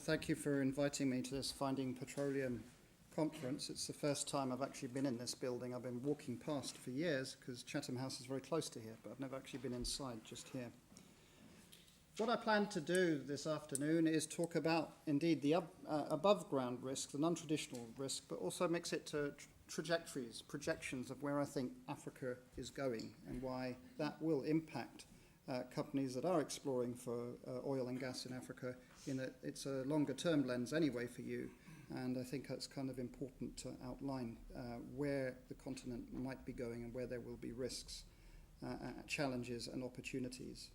Thank you for inviting me to this Finding Petroleum conference. It's the first time I've actually been in this building. I've been walking past for years because Chatham House is very close to here, but I've never actually been inside, just here. What I plan to do this afternoon is talk about, indeed, the above-ground risk, the non-traditional risk, but also mix it to trajectories, projections of where I think Africa is going and why that will impact companies that are exploring for oil and gas in Africa. In that it's a longer-term lens anyway for you, and I think that's kind of important to outline where the continent might be going and where there will be risks, challenges and opportunities.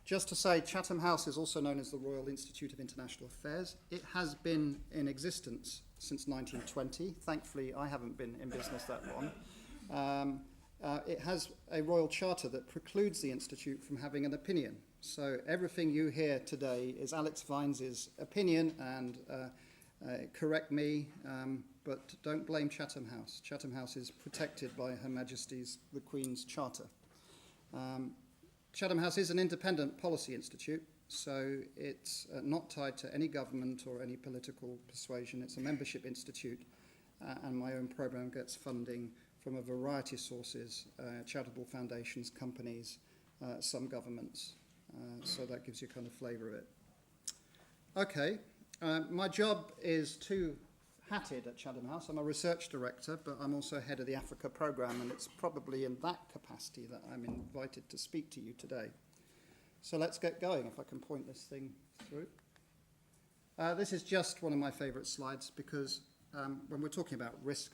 Just to say, Chatham House is also known as the Royal Institute of International Affairs. It has been in existence since 1920. Thankfully, I haven't been in business that long. It has a royal charter that precludes the Institute from having an opinion. So everything you hear today is Alex Vines' opinion, and correct me, but don't blame Chatham House. Chatham House is protected by Her Majesty's the Queen's Charter. Chatham House is an independent policy institute, so it's not tied to any government or any political persuasion. It's a membership institute, and my own program gets funding from a variety of sources, charitable foundations, companies, some governments. So that gives you kind of flavour of it. Okay, my job is two-hatted at Chatham House. I'm a research director, but I'm also head of the Africa programme, and it's probably in that capacity that I'm invited to speak to you today. So let's get going, if I can point this thing through. This is just one of my favourite slides because when we're talking about risk,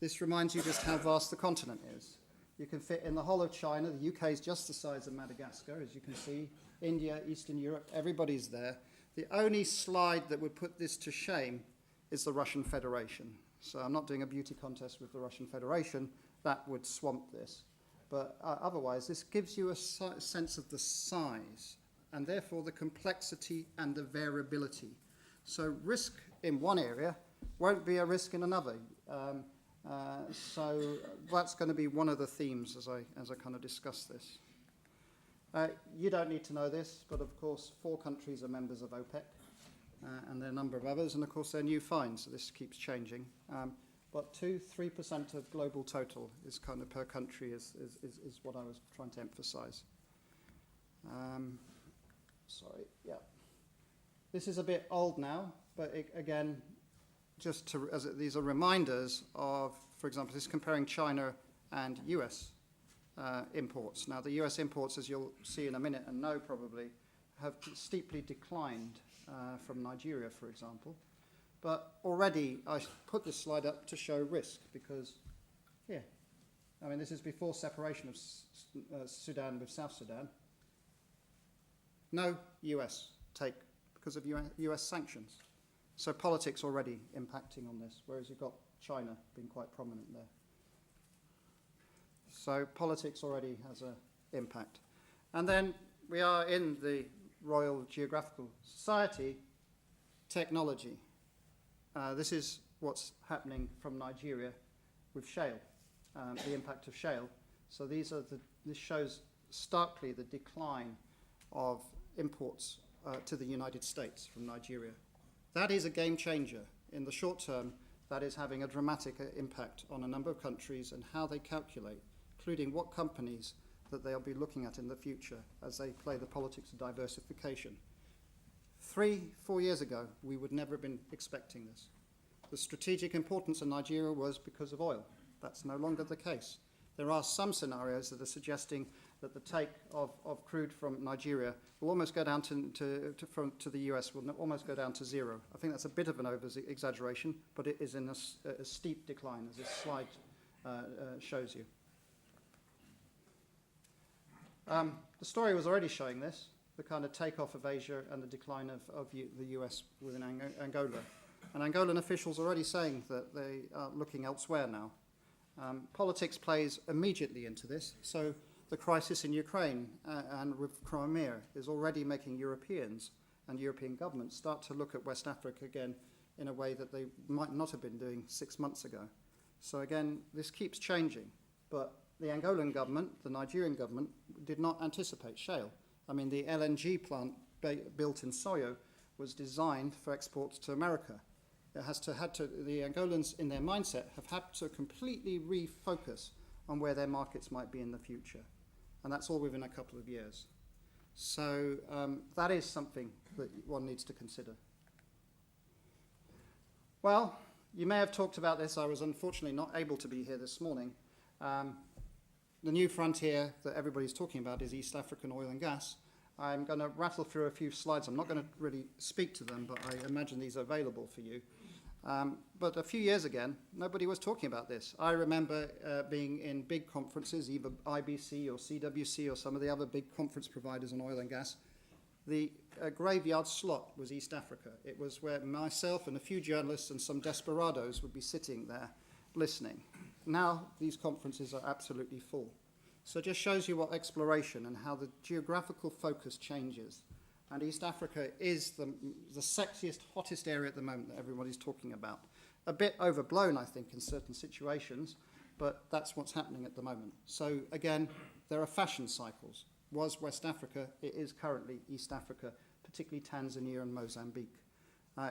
this reminds you just how vast the continent is. You can fit in the whole of China. The UK is just the size of Madagascar, as you can see. India, Eastern Europe, everybody's there. The only slide that would put this to shame is the Russian Federation. So I'm not doing a beauty contest with the Russian Federation. That would swamp this. But otherwise, this gives you a sense of the size and therefore the complexity and the variability. So risk in one area won't be a risk in another. So that's going to be one of the themes as I kind of discuss this. You don't need to know this, but of course 4 countries are members of OPEC, and there are a number of others, and of course they're new finds, so this keeps changing. But 2-3% of global total is kind of per country is what I was trying to emphasize. Sorry, yeah. This is a bit old now, but again, just these are reminders of, for example, this is comparing China and US imports. Now, the US imports, as you'll see in a minute and know probably, have steeply declined from Nigeria, for example. But already I put this slide up to show risk because, I mean, this is before separation of Sudan with South Sudan. No US take because of US sanctions. So politics already impacting on this, whereas you've got China being quite prominent there. So politics already has an impact. And then we are in the Royal Geographical Society, technology. This is what's happening from Nigeria with shale, the impact of shale. So this shows starkly the decline of imports to the United States from Nigeria. That is a game changer. In the short term, that is having a dramatic impact on a number of countries and how they calculate, including what companies that they'll be looking at in the future as they play the politics of diversification. 3-4 years ago, we would never have been expecting this. The strategic importance of Nigeria was because of oil. That's no longer the case. There are some scenarios that are suggesting that the take of crude from Nigeria will almost go down to the US, will almost go down to zero. I think that's a bit of an over-exaggeration, but it is in a steep decline, as this slide shows you. The story was already showing this, the kind of takeoff of Asia and the decline of the US within Angola. And Angolan officials are already saying that they are looking elsewhere now. Politics plays immediately into this, so the crisis in Ukraine and with Crimea is already making Europeans and European governments start to look at West Africa again in a way that they might not have been doing 6 months ago. So again, this keeps changing, but the Angolan government, the Nigerian government, did not anticipate shale. I mean, the LNG plant built in Soyo was designed for exports to America. The Angolans in their mindset have had to completely refocus on where their markets might be in the future. And that's all within a couple of years. So that is something that one needs to consider. Well, you may have talked about this. I was unfortunately not able to be here this morning. The new frontier that everybody's talking about is East African oil and gas. I'm going to rattle through a few slides. I'm not going to really speak to them, but I imagine these are available for you. But a few years ago, nobody was talking about this. I remember being in big conferences, either IBC or CWC or some of the other big conference providers on oil and gas. The graveyard slot was East Africa. It was where myself and a few journalists and some desperados would be sitting there listening. Now these conferences are absolutely full. So it just shows you what exploration and how the geographical focus changes. And East Africa is the sexiest, hottest area at the moment that everybody's talking about. A bit overblown, I think, in certain situations, but that's what's happening at the moment. So again, there are fashion cycles. Was West Africa, it is currently East Africa, particularly Tanzania and Mozambique.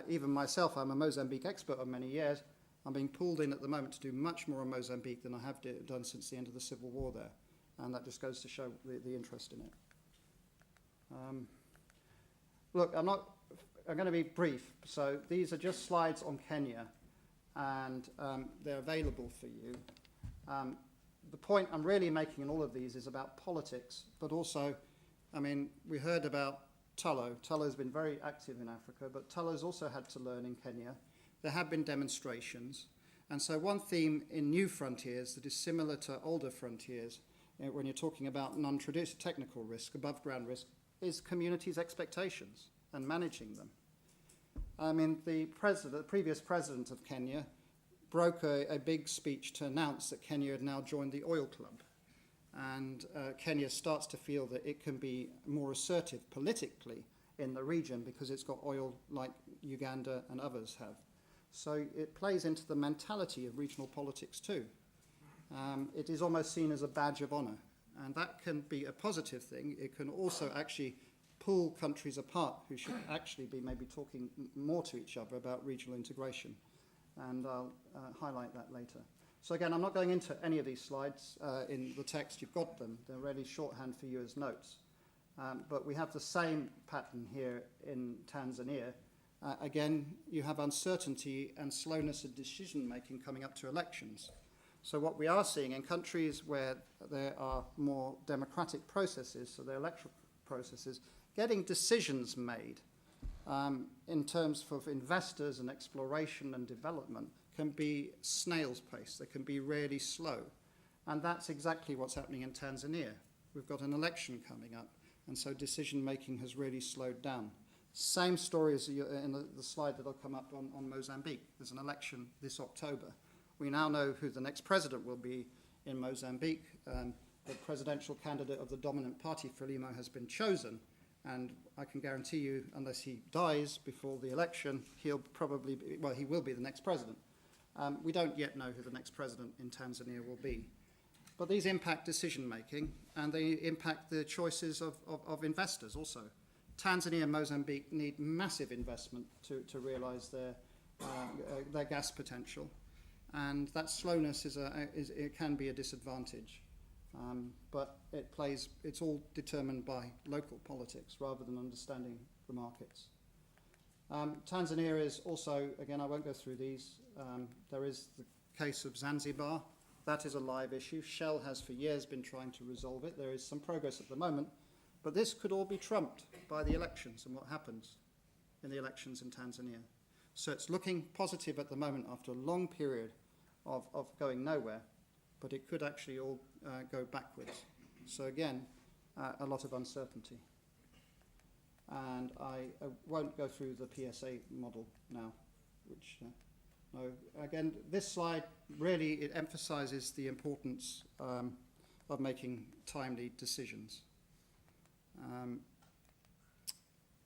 Even myself, I'm a Mozambique expert on many years. I'm being pulled in at the moment to do much more in Mozambique than I have done since the end of the civil war there. And that just goes to show the interest in it. Look, I'm going to be brief. So these are just slides on Kenya, and they're available for you. The point I'm really making in all of these is about politics, but also, I mean, we heard about Tullow. Tullow's been very active in Africa, but Tullow's also had to learn in Kenya. There have been demonstrations. And so one theme in new frontiers that is similar to older frontiers, when you're talking about non-traditional technical risk, above ground risk, is communities' expectations and managing them. I mean, the previous president of Kenya broke a big speech to announce that Kenya had now joined the oil club. And Kenya starts to feel that it can be more assertive politically in the region because it's got oil like Uganda and others have. So it plays into the mentality of regional politics too. It is almost seen as a badge of honor, and that can be a positive thing. It can also actually pull countries apart who should actually be maybe talking more to each other about regional integration, and I'll highlight that later. So again, I'm not going into any of these slides in the text. You've got them. They're really shorthand for you as notes. But we have the same pattern here in Tanzania. Again, you have uncertainty and slowness of decision-making coming up to elections. So what we are seeing in countries where there are more democratic processes, so they're electoral processes, getting decisions made in terms of investors and exploration and development can be snail's pace. They can be really slow. And that's exactly what's happening in Tanzania. We've got an election coming up, and so decision-making has really slowed down. Same story as in the slide that will come up on Mozambique. There's an election this October. We now know who the next president will be in Mozambique. The presidential candidate of the dominant party, Frelimo, has been chosen. And I can guarantee you, unless he dies before the election, he will be the next president. We don't yet know who the next president in Tanzania will be. But these impact decision-making, and they impact the choices of investors also. Tanzania and Mozambique need massive investment to realize their gas potential. And that slowness it can be a disadvantage. But it's all determined by local politics rather than understanding the markets. Tanzania is also, again, I won't go through these. There is the case of Zanzibar. That is a live issue. Shell has for years been trying to resolve it. There is some progress at the moment, but this could all be trumped by the elections and what happens in the elections in Tanzania. So it's looking positive at the moment after a long period of going nowhere, but it could actually all go backwards. So again, a lot of uncertainty. And I won't go through the PSA model now, which, no. Again, this slide really, it emphasizes the importance of making timely decisions.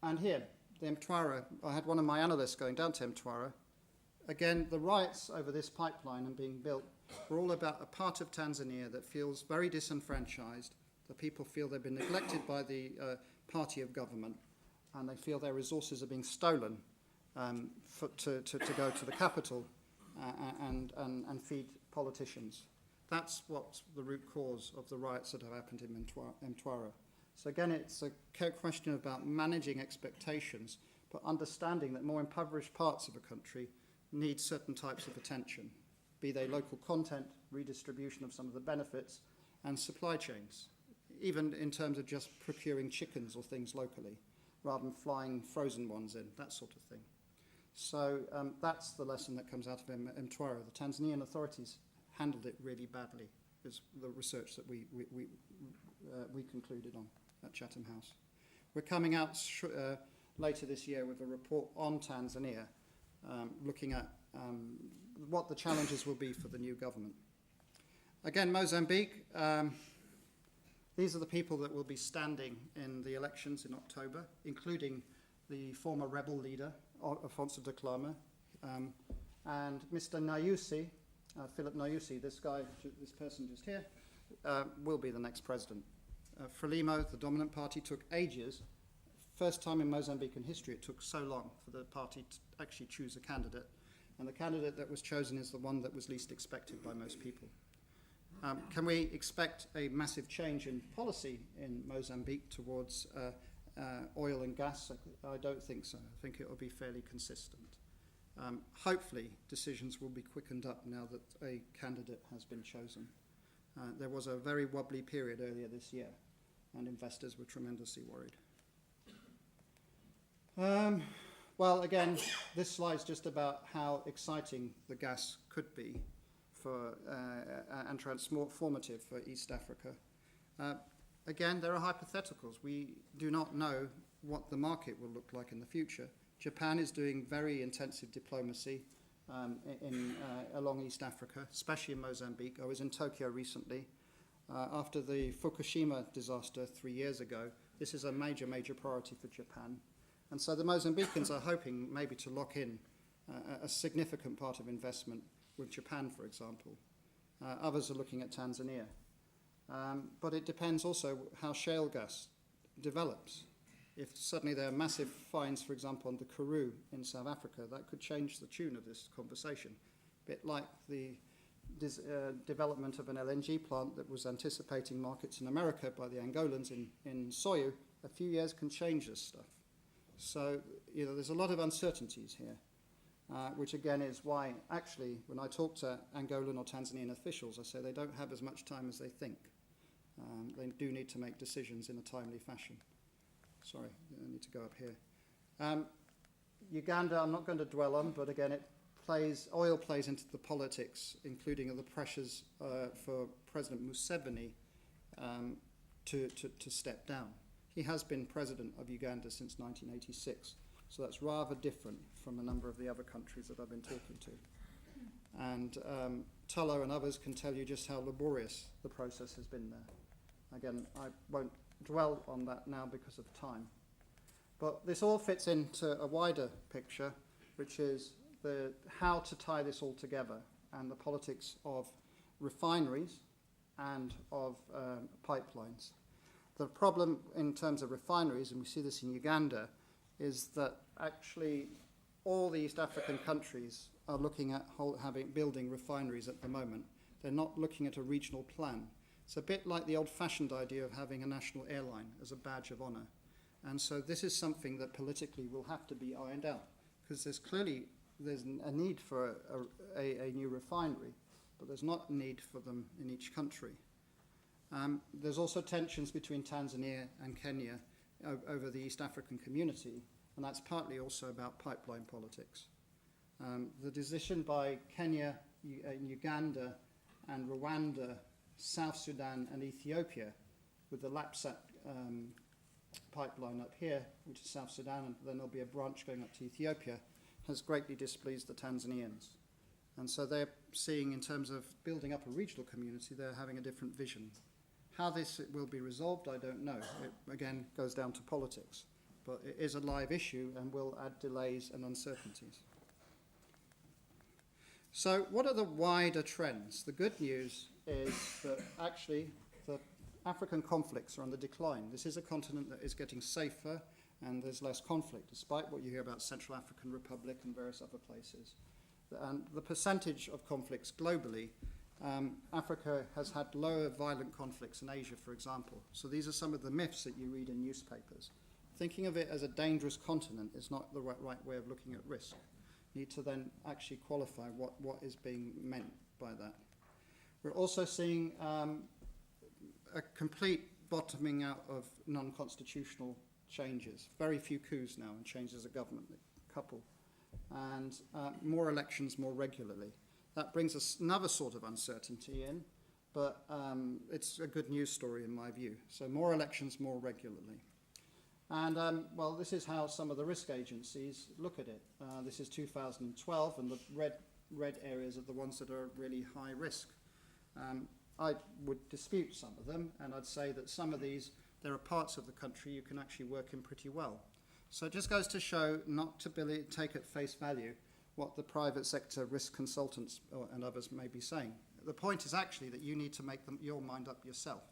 And here, the Mtwara, I had one of my analysts going down to Mtwara. Again, the rights over this pipeline and being built were all about a part of Tanzania that feels very disenfranchised. The people feel they've been neglected by the party of government. and they feel their resources are being stolen to go to the capital and feed politicians. That's what's the root cause of the riots that have happened in Mtwara. So again, it's a question about managing expectations, but understanding that more impoverished parts of a country need certain types of attention, be they local content, redistribution of some of the benefits, and supply chains, even in terms of just procuring chickens or things locally, rather than flying frozen ones in, that sort of thing. So that's the lesson that comes out of Mtwara. The Tanzanian authorities handled it really badly, is the research that we concluded on at Chatham House. We're coming out later this year with a report on Tanzania, looking at what the challenges will be for the new government. Again, Mozambique, these are the people that will be standing in the elections in October, including the former rebel leader, Afonso de Klama, and Mr. Nyusi, Philip Nyusi, this person just here, will be the next president. Frelimo, the dominant party, took ages. First time in Mozambican history it took so long for the party to actually choose a candidate. And the candidate that was chosen is the one that was least expected by most people. Can we expect a massive change in policy in Mozambique towards oil and gas? I don't think so. I think it will be fairly consistent. Hopefully, decisions will be quickened up now that a candidate has been chosen. There was a very wobbly period earlier this year, and investors were tremendously worried. Well, again, this slide's just about how exciting the gas could be for and transformative for East Africa. Again, there are hypotheticals. We do not know what the market will look like in the future. Japan is doing very intensive diplomacy along East Africa, especially in Mozambique. I was in Tokyo recently. After the Fukushima disaster 3 years ago, this is a major, major priority for Japan. And so the Mozambicans are hoping maybe to lock in a significant part of investment with Japan, for example. Others are looking at Tanzania. But it depends also how shale gas develops. If suddenly there are massive finds, for example, on the Karoo in South Africa, that could change the tune of this conversation. A bit like the development of an LNG plant that was anticipating markets in America by the Angolans in Soyu, a few years can change this stuff. So, there's a lot of uncertainties here, which again is why, actually, when I talk to Angolan or Tanzanian officials, I say they don't have as much time as they think. They do need to make decisions in a timely fashion. Sorry, I need to go up here. Uganda, I'm not going to dwell on, but again, oil plays into the politics, including the pressures for President Museveni to step down. He has been president of Uganda since 1986, so that's rather different from a number of the other countries that I've been talking to. And Tullow and others can tell you just how laborious the process has been there. Again, I won't dwell on that now because of time. But this all fits into a wider picture, which is how to tie this all together and the politics of refineries and of pipelines. The problem in terms of refineries, and we see this in Uganda, is that actually all the East African countries are looking at building refineries at the moment. They're not looking at a regional plan. It's a bit like the old-fashioned idea of having a national airline as a badge of honor. And so this is something that politically will have to be ironed out, because there's a need for a new refinery, but there's not a need for them in each country. There's also tensions between Tanzania and Kenya over the East African community, and that's partly also about pipeline politics. The decision by Kenya, Uganda, and Rwanda, South Sudan, and Ethiopia, with the Lapsat pipeline up here, which is South Sudan, and then there'll be a branch going up to Ethiopia, has greatly displeased the Tanzanians. And so they're seeing, in terms of building up a regional community, they're having a different vision. How this will be resolved, I don't know. It, again, goes down to politics. But it is a live issue and will add delays and uncertainties. So what are the wider trends? The good news is that actually the African conflicts are on the decline. This is a continent that is getting safer and there's less conflict, despite what you hear about Central African Republic and various other places. And the percentage of conflicts globally, Africa has had lower violent conflicts than Asia, for example. So these are some of the myths that you read in newspapers. Thinking of it as a dangerous continent is not the right way of looking at risk. You need to then actually qualify what is being meant by that. We're also seeing a complete bottoming out of non-constitutional changes. Very few coups now and changes of government, a couple. And more elections more regularly. That brings us another sort of uncertainty in, but it's a good news story in my view. So more elections more regularly. And, well, this is how some of the risk agencies look at it. This is 2012, and the red areas are the ones that are really high risk. I would dispute some of them, and I'd say that some of these, there are parts of the country you can actually work in pretty well. So it just goes to show not to take at face value what the private sector risk consultants and others may be saying. The point is actually that you need to make your mind up yourself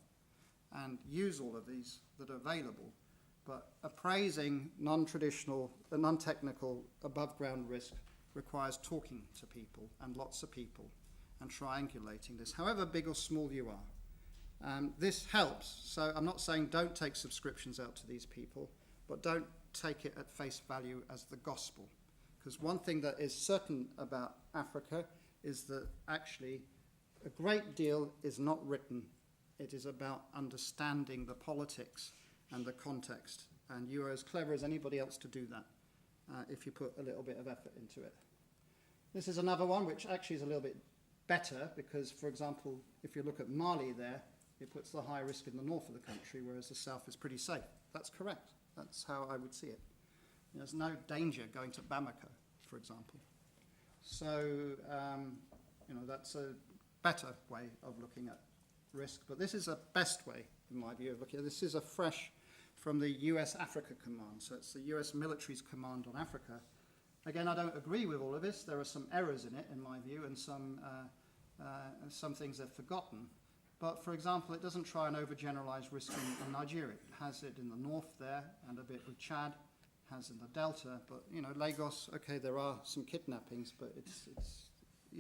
and use all of these that are available. But appraising non-traditional, non-technical, above-ground risk requires talking to people and lots of people and triangulating this, however big or small you are. This helps. So I'm not saying don't take subscriptions out to these people, but don't take it at face value as the gospel. Because one thing that is certain about Africa is that actually a great deal is not written. It is about understanding the politics and the context. And you are as clever as anybody else to do that if you put a little bit of effort into it. This is another one which actually is a little bit better because, for example, if you look at Mali there, it puts the high risk in the north of the country, whereas the south is pretty safe. That's correct. That's how I would see it. There's no danger going to Bamako, for example. So, that's a better way of looking at risk. But this is a best way, in my view, of looking at it. This is a fresh from the US Africa Command. So it's the US military's command on Africa. Again, I don't agree with all of this. There are some errors in it, in my view, and some things they've forgotten. But, for example, it doesn't try and overgeneralize risk in Nigeria. It has it in the north there and a bit with Chad, has in the Delta. But, Lagos, okay, there are some kidnappings, but it's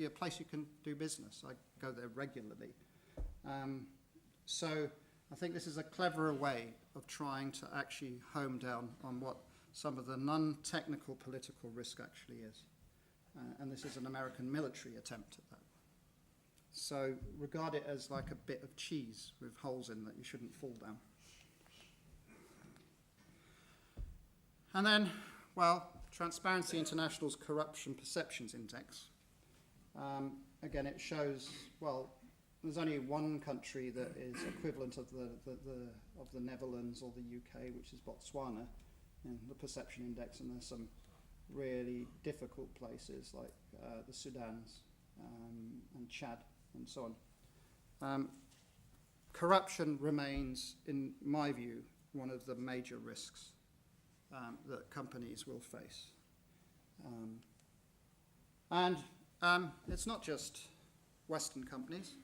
a place you can do business. I go there regularly. So I think this is a cleverer way of trying to actually home down on what some of the non-technical political risk actually is. And this is an American military attempt at that. So regard it as like a bit of cheese with holes in that you shouldn't fall down. And then, well, Transparency International's Corruption Perceptions Index. Again, it shows, well, there's only one country that is equivalent of the Netherlands or the UK, which is Botswana, in the perception index, and there's some really difficult places like the Sudans and Chad and so on. Corruption remains, in my view, one of the major risks that companies will face. And it's not just Western companies.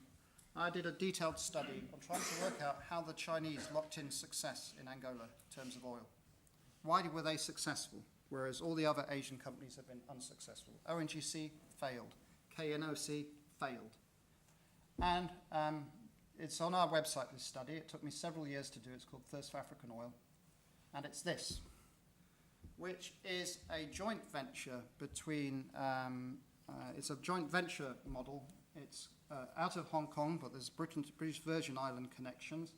I did a detailed study on trying to work out how the Chinese locked in success in Angola in terms of oil. Why were they successful, whereas all the other Asian companies have been unsuccessful? ONGC failed. KNOC failed. And it's on our website, this study. It took me several years to do. It's called Thirst for African Oil. And it's this, which is a joint venture between, it's a joint venture model. It's out of Hong Kong, but there's British Virgin Island connections.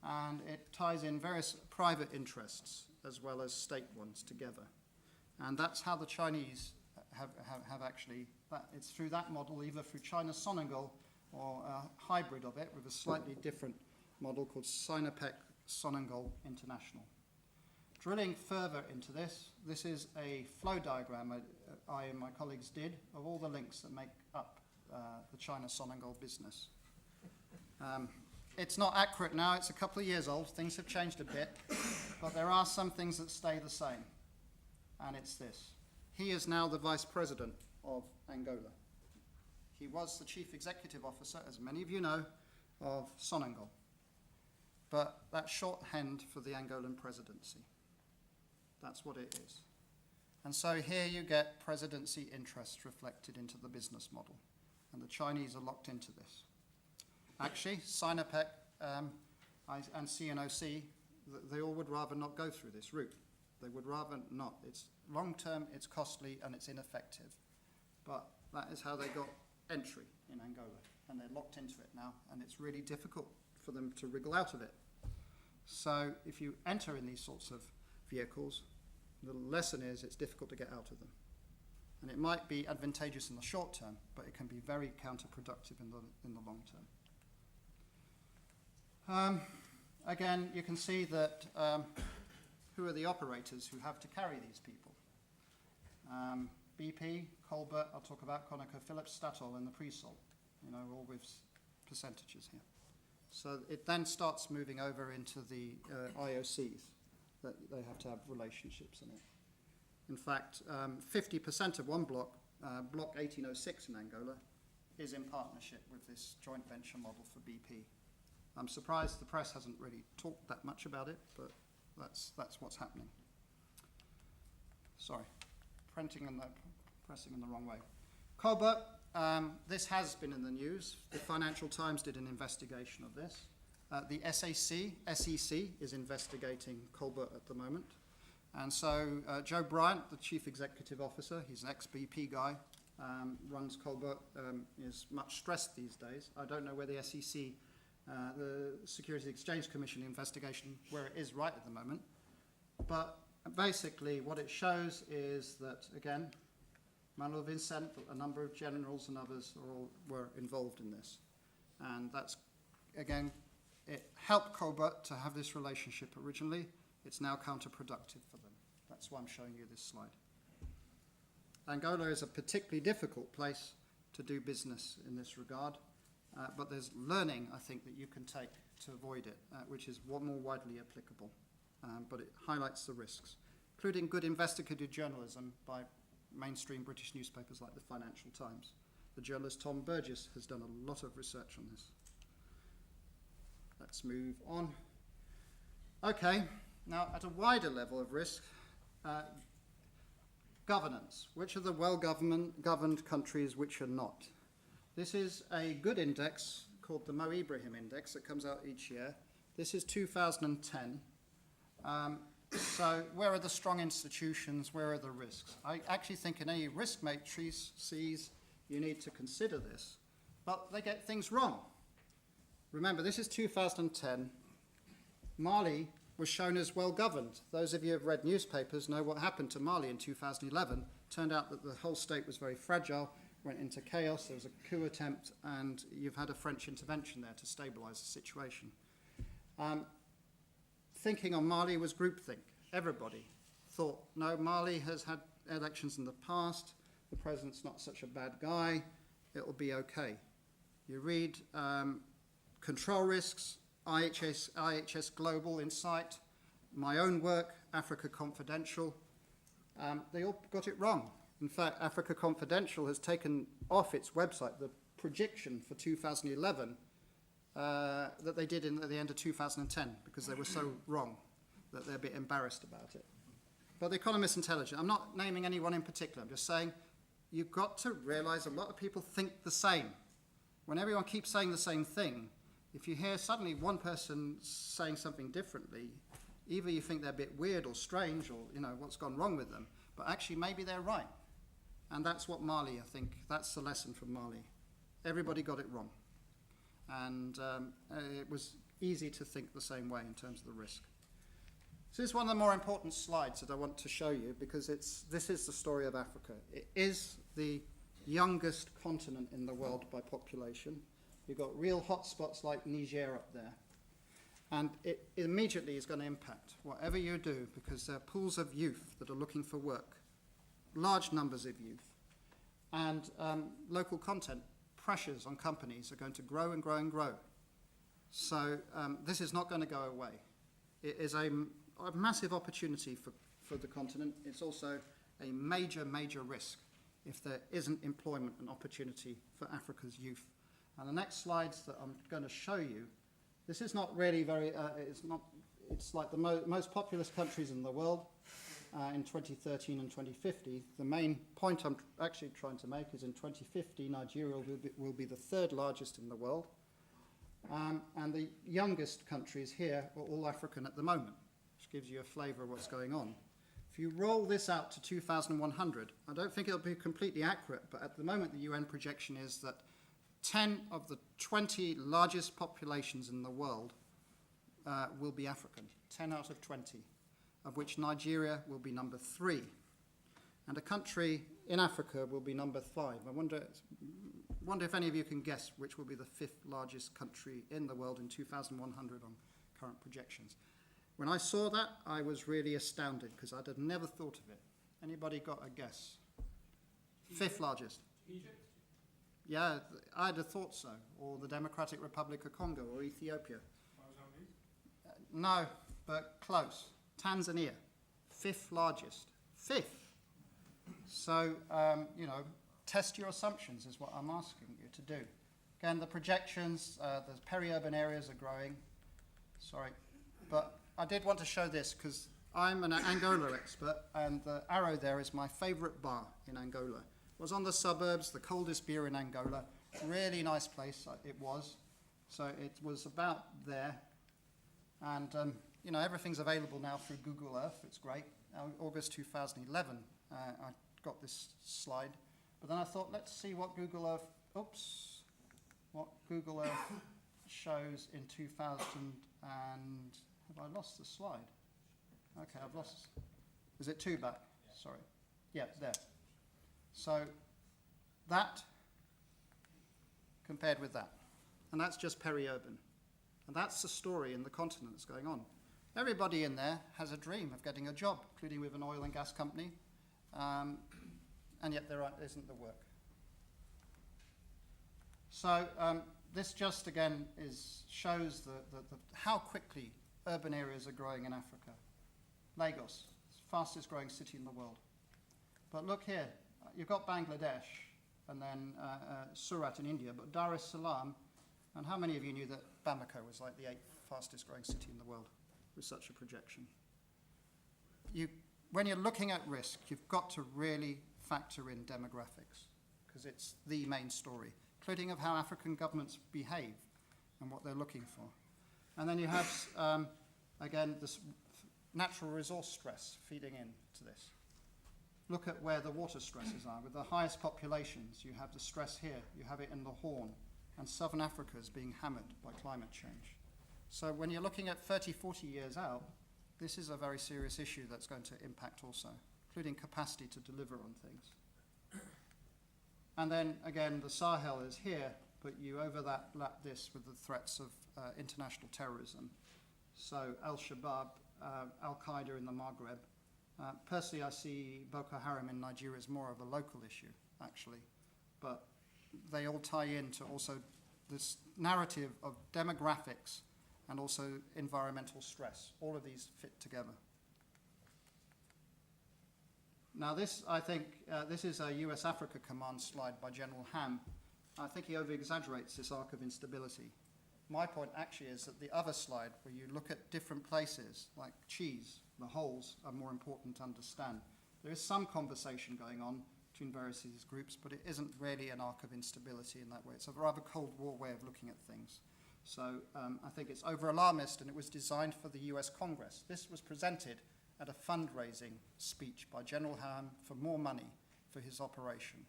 And it ties in various private interests as well as state ones together. And that's how the Chinese have actually, it's through that model, either through China Sonangol or a hybrid of it with a slightly different model called Sinopec Sonangol International. Drilling further into this, this is a flow diagram I and my colleagues did of all the links that make up the China Sonangol business. It's not accurate now, it's a couple of years old, things have changed a bit, but there are some things that stay the same, and it's this. He is now the Vice President of Angola. He was the Chief Executive Officer, as many of you know, of Sonangol, but that's shorthand for the Angolan presidency. That's what it is. And so here you get presidency interests reflected into the business model. And the Chinese are locked into this. Actually, Sinopec and CNOC, they all would rather not go through this route. They would rather not. It's long-term, it's costly, and it's ineffective. But that is how they got entry in Angola. And they're locked into it now, and it's really difficult for them to wriggle out of it. So if you enter in these sorts of vehicles, the lesson is it's difficult to get out of them. And it might be advantageous in the short term, but it can be very counterproductive in the long term. Again, you can see that who are the operators who have to carry these people? BP, Colbert, I'll talk about ConocoPhillips, Statoil, and the pre-salt, all with percentages here. So it then starts moving over into the IOCs, that they have to have relationships in it. In fact, 50% of one block, Block 1806 in Angola, is in partnership with this joint venture model for BP. I'm surprised the press hasn't really talked that much about it, but that's what's happening. Sorry, pressing in the wrong way. Colbert, this has been in the news. The Financial Times did an investigation of this. The SEC is investigating Colbert at the moment. And so Joe Bryant, the chief executive officer, he's an ex-BP guy, runs Colbert, is much stressed these days. I don't know where the SEC, the Securities Exchange Commission investigation, where it is right at the moment. But basically what it shows is that, again, Manuel Vincent, a number of generals and others were involved in this. And that's, again, it helped Colbert to have this relationship originally. It's now counterproductive for them. That's why I'm showing you this slide. Angola is a particularly difficult place to do business in this regard, but there's learning, I think, that you can take to avoid it, which is more widely applicable, but it highlights the risks, including good investigative journalism by mainstream British newspapers like the Financial Times. The journalist Tom Burgess has done a lot of research on this. Let's move on. Okay, now at a wider level of risk, governance. Which are the well-governed countries, which are not? This is a good index called the Ibrahim Index that comes out each year. This is 2010. So where are the strong institutions? Where are the risks? I actually think in any risk matrices you need to consider this, but they get things wrong. Remember, this is 2010. Mali was shown as well-governed. Those of you who have read newspapers know what happened to Mali in 2011. Turned out that the whole state was very fragile, went into chaos, there was a coup attempt, and you've had a French intervention there to stabilise the situation. Thinking on Mali was groupthink. Everybody thought, no, Mali has had elections in the past, the president's not such a bad guy, it'll be okay. You read control risks, IHS Global Insight, my own work, Africa Confidential, they all got it wrong. In fact, Africa Confidential has taken off its website the prediction for 2011 that they did at the end of 2010 because they were so wrong that they're a bit embarrassed about it. But The Economist Intelligence, I'm not naming anyone in particular, I'm just saying you've got to realize a lot of people think the same. When everyone keeps saying the same thing, if you hear suddenly one person saying something differently, either you think they're a bit weird or strange or, what's gone wrong with them, but actually maybe they're right. And that's what Mali, I think, that's the lesson from Mali. Everybody got it wrong. And it was easy to think the same way in terms of the risk. So this is one of the more important slides that I want to show you because this is the story of Africa. It is the youngest continent in the world by population. You've got real hotspots like Niger up there. And it immediately is going to impact whatever you do because there are pools of youth that are looking for work, large numbers of youth. And local content pressures on companies are going to grow and grow and grow. So this is not going to go away. It is a massive opportunity for the continent. It's also a major, major risk if there isn't employment and opportunity for Africa's youth. And the next slides that I'm going to show you, this is not really very, it's like the most populous countries in the world. in 2013 and 2050. The main point I'm actually trying to make is in 2050, Nigeria will be the third largest in the world. And the youngest countries here are all African at the moment, which gives you a flavour of what's going on. If you roll this out to 2100, I don't think it'll be completely accurate, but at the moment the UN projection is that 10 of the 20 largest populations in the world will be African, 10 out of 20, of which Nigeria will be number 3. And a country in Africa will be number 5. I wonder if any of you can guess which will be the 5th largest country in the world in 2100 on current projections. When I saw that, I was really astounded because I'd have never thought of it. Anybody got a guess? Egypt. 5th largest. Egypt? Yeah, I'd have thought so. Or the Democratic Republic of Congo or Ethiopia. Mozambique? No, but close. Tanzania, 5th largest. 5th. So, test your assumptions is what I'm asking you to do. Again, the projections, the peri-urban areas are growing. Sorry. But I did want to show this because I'm an Angola expert, and the arrow there is my favourite bar in Angola. It was on the suburbs, the coldest beer in Angola. Really nice place it was. So it was about there. And, everything's available now through Google Earth. It's great. August 2011, I got this slide. But then I thought, let's see what Google Earth shows in 2000 and... Have I lost the slide? Okay, I've lost... Is it 2 back? Yeah. Sorry. Yeah, there. So that compared with that. And that's just peri-urban. And that's the story in the continent that's going on. Everybody in there has a dream of getting a job, including with an oil and gas company, and yet there isn't the work. So this just, again, shows how quickly urban areas are growing in Africa. Lagos, fastest growing city in the world. But look here, you've got Bangladesh, and then Surat in India, but Dar es Salaam, and how many of you knew that Bamako was like the 8th fastest growing city in the world with such a projection? When you're looking at risk, you've got to really factor in demographics, because it's the main story, including of how African governments behave and what they're looking for. And then you have, again, this natural resource stress feeding into this. Look at where the water stresses are. With the highest populations, you have the stress here, you have it in the Horn, and southern Africa is being hammered by climate change. So when you're looking at 30, 40 years out, this is a very serious issue that's going to impact also, including capacity to deliver on things. And then, again, the Sahel is here, but you overlap this with the threats of international terrorism. So Al-Shabaab, Al-Qaeda in the Maghreb. Personally, I see Boko Haram in Nigeria as more of a local issue, actually. But they all tie into also this narrative of demographics and also environmental stress. All of these fit together. Now this, I think, this is a US Africa Command slide by General Ham. I think he over-exaggerates this arc of instability. My point actually is that the other slide, where you look at different places, like cheese, the holes are more important to understand. There is some conversation going on between various of these groups, but it isn't really an arc of instability in that way. It's a rather Cold War way of looking at things. So I think it's over-alarmist, and it was designed for the US Congress. This was presented at a fundraising speech by General Ham for more money for his operation.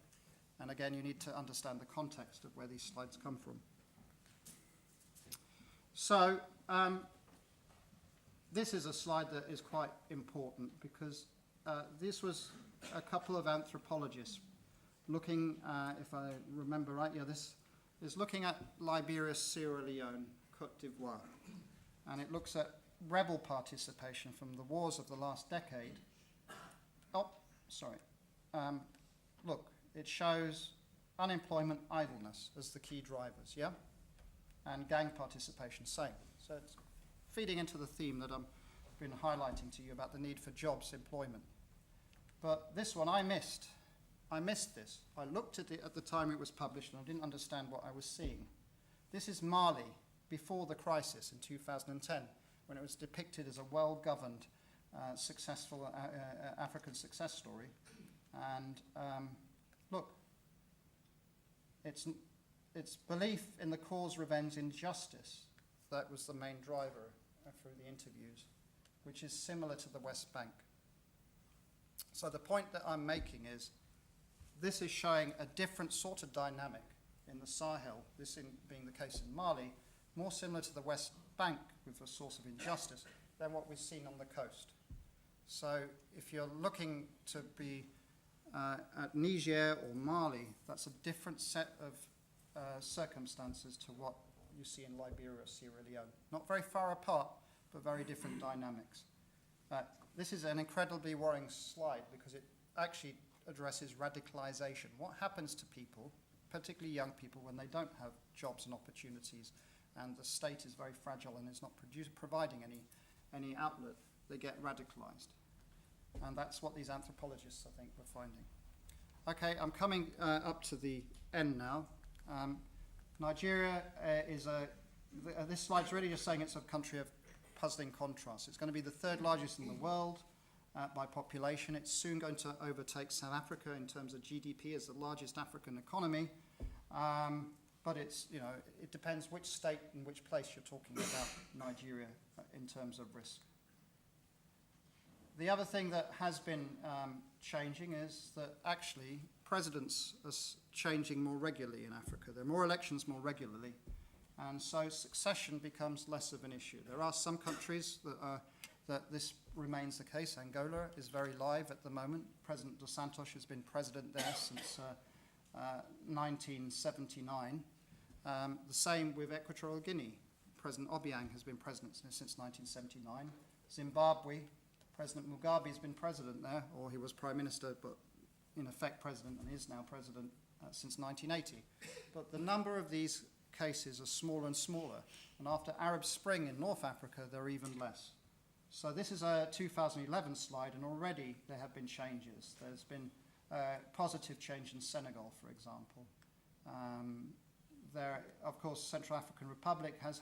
And again, you need to understand the context of where these slides come from. So this is a slide that is quite important because this was a couple of anthropologists looking, if I remember right, this is looking at Liberia, Sierra Leone, Cote d'Ivoire. And it looks at rebel participation from the wars of the last decade. Look, it shows unemployment, idleness as the key drivers, yeah? And gang participation, same. So it's feeding into the theme that I've been highlighting to you about the need for jobs, employment. But this one I missed. I missed this. I looked at it at the time it was published and I didn't understand what I was seeing. This is Mali before the crisis in 2010, when it was depicted as a well-governed, successful African success story. And look, it's belief in the cause, revenge, injustice that was the main driver through the interviews, which is similar to the West Bank. So the point that I'm making is this is showing a different sort of dynamic in the Sahel, being the case in Mali, more similar to the West Bank with a source of injustice than what we've seen on the coast. So if you're looking to be at Niger or Mali, that's a different set of circumstances to what you see in Liberia or Sierra Leone. Not very far apart, but very different dynamics. This is an incredibly worrying slide because it actually addresses radicalization. What happens to people, particularly young people, when they don't have jobs and opportunities and the state is very fragile and is not providing any outlet? They get radicalized. And that's what these anthropologists, I think, were finding. Okay, I'm coming up to the end now. Nigeria this slide's really just saying it's a country of puzzling contrasts. It's going to be the third largest in the world by population. It's soon going to overtake South Africa in terms of GDP as the largest African economy. But it depends which state and which place you're talking about Nigeria in terms of risk. The other thing that has been changing is that actually presidents are changing more regularly in Africa. There are more elections more regularly, and so succession becomes less of an issue. There are some countries that this remains the case. Angola is very live at the moment. President Dos Santos has been president there since 1979. The same with Equatorial Guinea. President Obiang has been president since 1979. Zimbabwe, President Mugabe has been president there, or he was prime minister, but in effect president, and is now president since 1980. But the number of these cases are smaller and smaller, and after Arab Spring in North Africa, they're even less. So this is a 2011 slide, and already there have been changes. There's been positive change in Senegal, for example. There, of course, Central African Republic has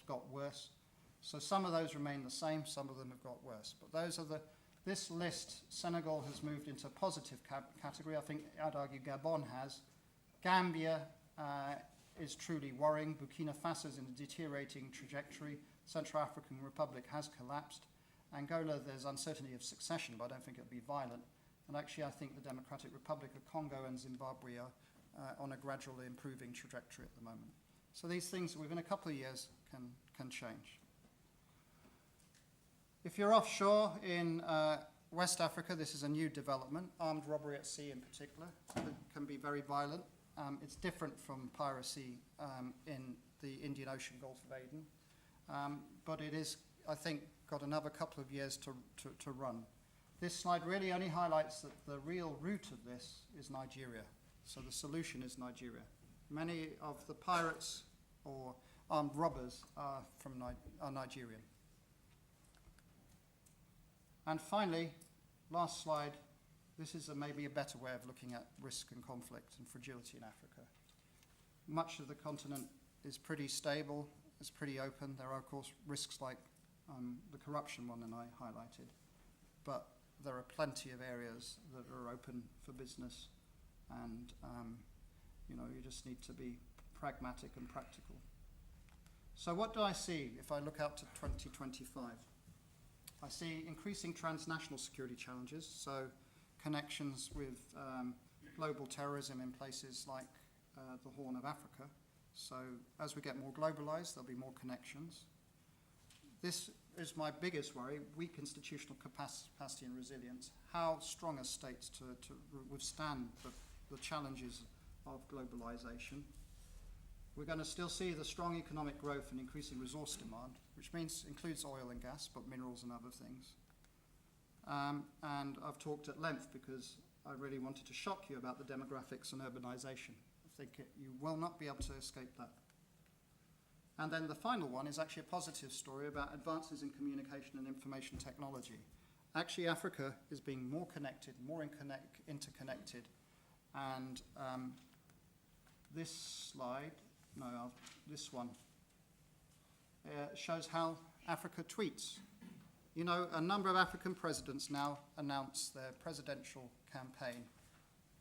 got worse. So some of those remain the same, some of them have got worse. But this list, Senegal has moved into a positive category. I think I'd argue Gabon has. Gambia is truly worrying. Burkina Faso is in a deteriorating trajectory. Central African Republic has collapsed. Angola, there's uncertainty of succession, but I don't think it'll be violent. And actually, I think the Democratic Republic of Congo and Zimbabwe are on a gradually improving trajectory at the moment. So these things, within a couple of years, can change. If you're offshore in West Africa, this is a new development. Armed robbery at sea in particular can be very violent. It's different from piracy in the Indian Ocean, Gulf of Aden. But it is, I think, got another couple of years to run. This slide really only highlights that the real root of this is Nigeria. So the solution is Nigeria. Many of the pirates or armed robbers are Nigerian. And finally, last slide, this is maybe a better way of looking at risk and conflict and fragility in Africa. Much of the continent is pretty stable, it's pretty open. There are, of course, risks like the corruption one that I highlighted. But there are plenty of areas that are open for business, and you just need to be pragmatic and practical. So what do I see if I look out to 2025? I see increasing transnational security challenges, so connections with global terrorism in places like the Horn of Africa. So as we get more globalized, there'll be more connections. This is my biggest worry, weak institutional capacity and resilience. How strong are states to withstand the challenges of globalization? We're going to still see the strong economic growth and increasing resource demand, which includes oil and gas, but minerals and other things. And I've talked at length because I really wanted to shock you about the demographics and urbanization. I think you will not be able to escape that. And then the final one is actually a positive story about advances in communication and information technology. Actually, Africa is being more connected, more interconnected. And this slide, this one, shows how Africa tweets. You know, a number of African presidents now announce their presidential campaign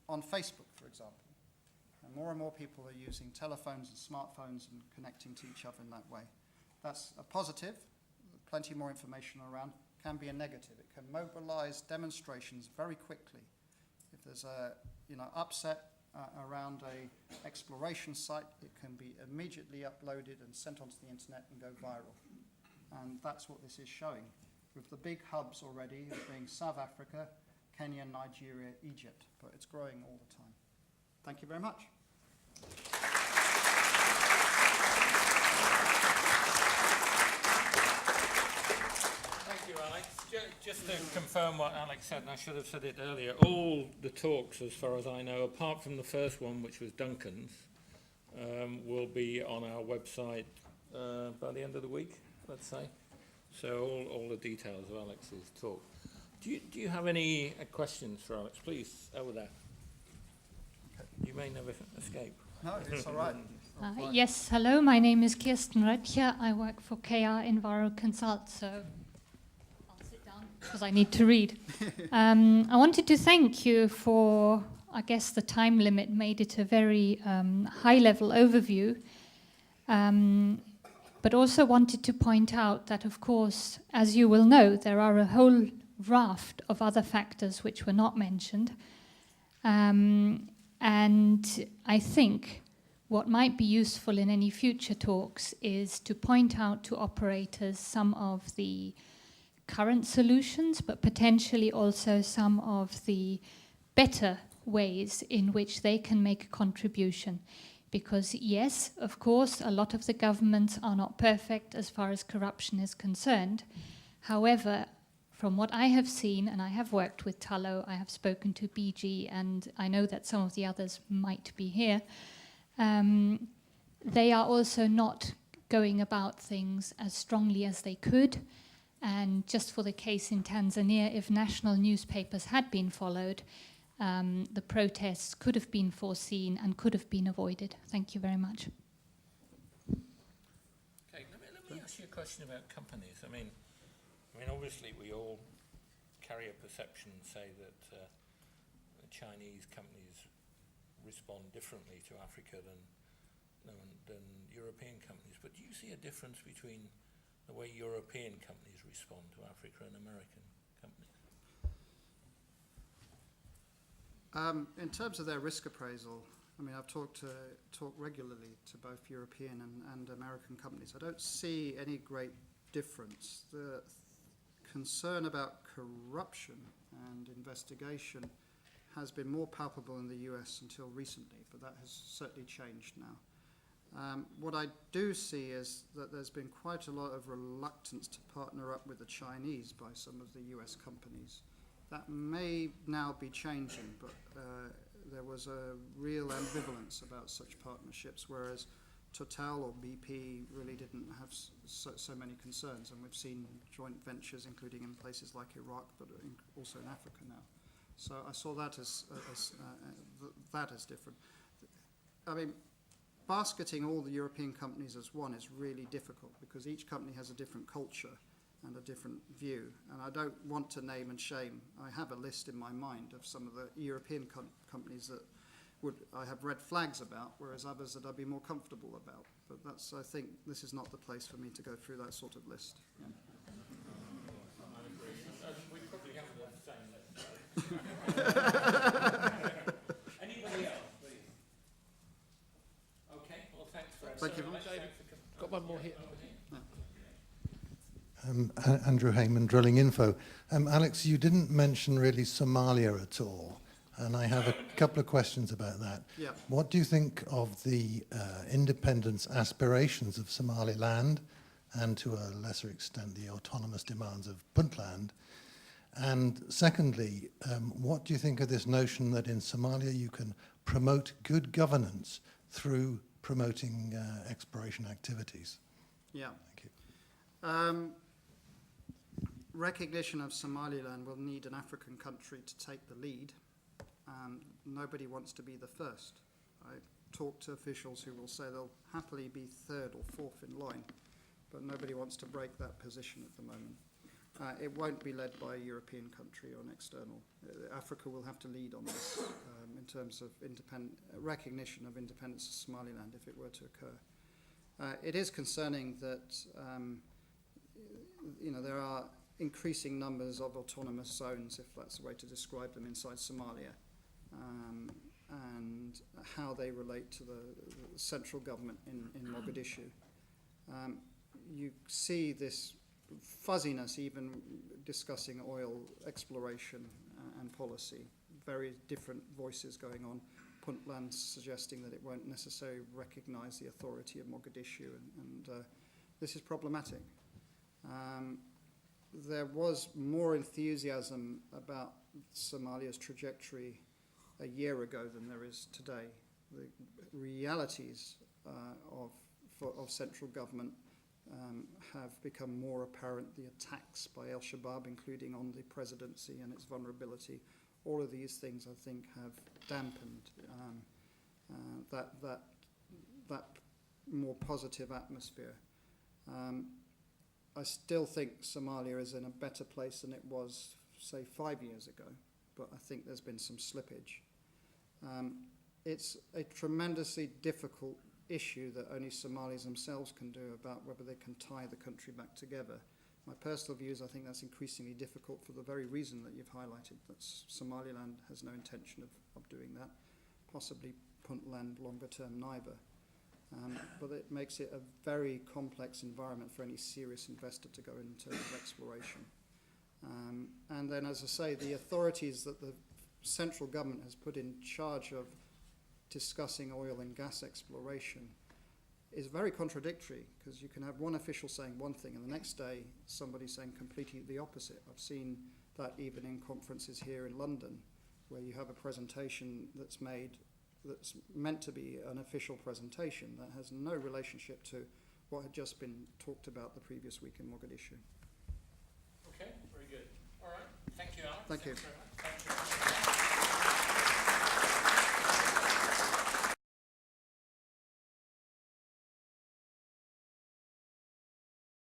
on Facebook, for example. And more people are using telephones and smartphones and connecting to each other in that way. That's a positive. Plenty more information around. Can be a negative. It can mobilize demonstrations very quickly. If there's a upset around a exploration site, it can be immediately uploaded and sent onto the internet and go viral. And that's what this is showing, with the big hubs already being South Africa, Kenya, Nigeria, Egypt, but it's growing all the time. Thank you very much. Thank you, Alex. Just to confirm what Alex said, and I should have said it earlier, all the talks, as far as I know, apart from the first one, which was Duncan's, will be on our website by the end of the week, let's say. So all the details of Alex's talk. Do you have any questions for Alex? Please, over there. You may never escape. No, it's all right. Yes, hello, my name is Kirsten Röttcher. I work for KR Enviro Consult, so I'll sit down because I need to read. I wanted to thank you for, I guess the time limit made it a very high-level overview, but also wanted to point out that, of course, as you will know, there are a whole raft of other factors which were not mentioned. And I think what might be useful in any future talks is to point out to operators some of the current solutions, but potentially also some of the better ways in which they can make a contribution. Because yes, of course, a lot of the governments are not perfect as far as corruption is concerned. However, from what I have seen, and I have worked with Tullow, I have spoken to BG, and I know that some of the others might be here, they are also not going about things as strongly as they could. And just for the case in Tanzania, if national newspapers had been followed, the protests could have been foreseen and could have been avoided. Thank you very much. Okay, let me ask you a question about companies. I mean, obviously we all carry a perception, say, that Chinese companies respond differently to Africa than European companies. But do you see a difference between the way European companies respond to Africa and American companies? In terms of their risk appraisal, I mean, I've talked regularly to both European and American companies. I don't see any great difference. The concern about corruption and investigation has been more palpable in the US until recently, but that has certainly changed now. What I do see is that there's been quite a lot of reluctance to partner up with the Chinese by some of the US companies. That may now be changing, but there was a real ambivalence about such partnerships, whereas Total or BP really didn't have so many concerns, and we've seen joint ventures, including in places like Iraq, but also in Africa now. So I saw that as different. I mean, basketing all the European companies as one is really difficult because each company has a different culture and a different view. And I don't want to name and shame. I have a list in my mind of some of the European companies that I have red flags about, whereas others that I'd be more comfortable about. But I think this is not the place for me to go through that sort of list. Yeah. We probably have the same list. Anybody else, please? Okay, well, thanks very much. Thank you very much. Got one more here. Andrew Heyman, Drilling Info. Alex, you didn't mention really Somalia at all, and I have a couple of questions about that. Yeah. What do you think of the independence aspirations of Somaliland, and to a lesser extent the autonomous demands of Puntland? And secondly, what do you think of this notion that in Somalia you can promote good governance through promoting exploration activities? Yeah. Thank you. Recognition of Somaliland will need an African country to take the lead. Nobody wants to be the first. I talk to officials who will say they'll happily be third or fourth in line, but nobody wants to break that position at the moment. It won't be led by a European country or an external. Africa will have to lead on this in terms of recognition of independence of Somaliland if it were to occur. It is concerning that there are increasing numbers of autonomous zones, if that's the way to describe them, inside Somalia, and how they relate to the central government in Mogadishu. You see this fuzziness even discussing oil exploration and policy. Very different voices going on. Puntland suggesting that it won't necessarily recognise the authority of Mogadishu, and this is problematic. There was more enthusiasm about Somalia's trajectory a year ago than there is today. The realities of central government have become more apparent. The attacks by Al-Shabaab, including on the presidency and its vulnerability, all of these things, I think, have dampened that more positive atmosphere. I still think Somalia is in a better place than it was, say, 5 years ago, but I think there's been some slippage. It's a tremendously difficult issue that only Somalis themselves can do about whether they can tie the country back together. My personal view is I think that's increasingly difficult for the very reason that you've highlighted, that Somaliland has no intention of doing that, possibly Puntland longer term neither. But it makes it a very complex environment for any serious investor to go in terms of exploration. And then, as I say, the authorities that the central government has put in charge of discussing oil and gas exploration is very contradictory, because you can have one official saying one thing and the next day somebody saying completely the opposite. I've seen that even in conferences here in London, where you have a presentation that's meant to be an official presentation that has no relationship to what had just been talked about the previous week in Mogadishu. Okay, very good. All right, thank you, Alex. Thank you. Thanks very much.